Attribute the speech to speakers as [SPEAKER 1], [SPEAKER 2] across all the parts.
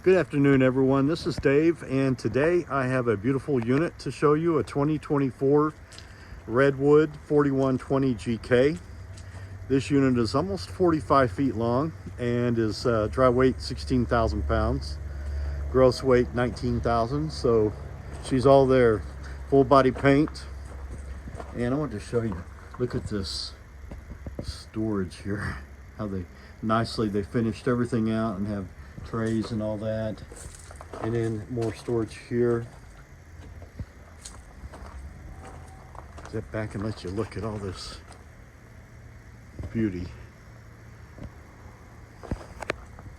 [SPEAKER 1] Good afternoon, everyone. This is Dave, and today I have a beautiful unit to show you, a 2024 Redwood 4120 GK. This unit is almost 45 feet long and is dry weight 16,000 pounds, gross weight 19,000. So she's all there, full body paint. And I want to show you, look at this storage here, how they finished everything out and have trays and all that, and then more storage here. Step back and let you look at all this beauty.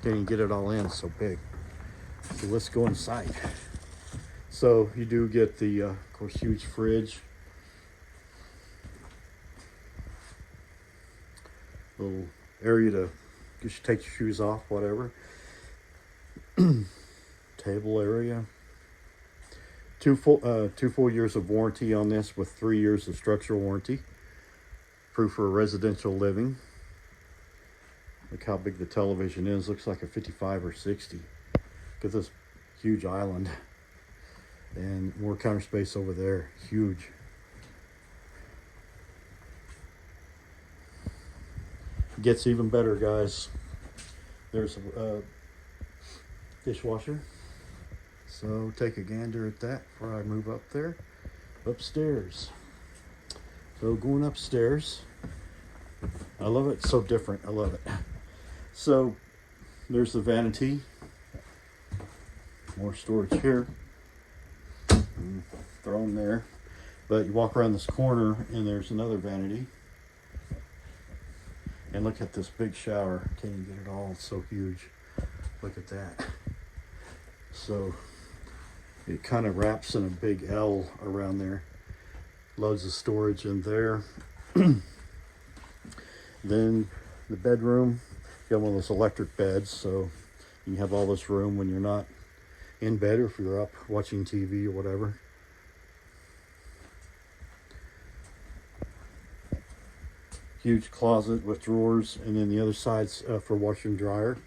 [SPEAKER 1] Can't even get it all in, so big. So let's go inside. So you do get the of course, huge fridge, little area to just take your shoes off, whatever. Table area. Two full years of warranty on this, with 3 years of structural warranty. Proof for residential living. Look how big the television is. Looks like a 55 or 60. Look at this huge island. And more counter space over there. Huge. Gets even better, guys. There's a dishwasher. So take a gander at that before I move up there. Upstairs. So going upstairs. I love it. It's so different. I love it. So there's the vanity. More storage here. Thrown there. But you walk around this corner and there's another vanity. And look at this big shower. Can't even get it all. It's so huge. Look at that. So it kind of wraps in a big L around there. Loads of storage in there. Then the bedroom. You got one of those electric beds, so you have all this room when you're not in bed, or if you're up watching TV or whatever. Huge closet with drawers, and then the other side's for washer and dryer.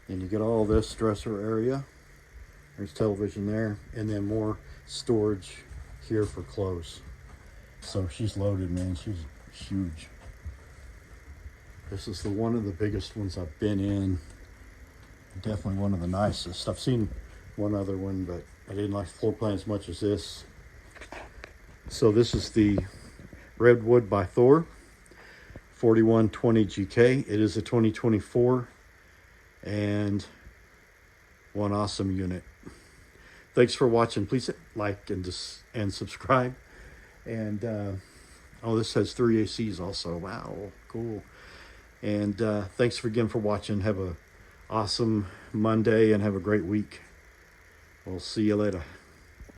[SPEAKER 1] And you get all this dresser area. There's television there, and then more storage here for clothes. So she's loaded, man. She's huge. This is one of the biggest ones I've been in. Definitely one of the nicest. I've seen one other one, but I didn't like the floor plan as much as this. So this is the Redwood by Thor 4120 GK. It is a 2024 and one awesome unit. Thanks for watching. Please hit like and subscribe. And oh, this has 3 ACs also. Wow, cool. And thanks again for watching. Have a awesome Monday and have a great week. We'll see you later.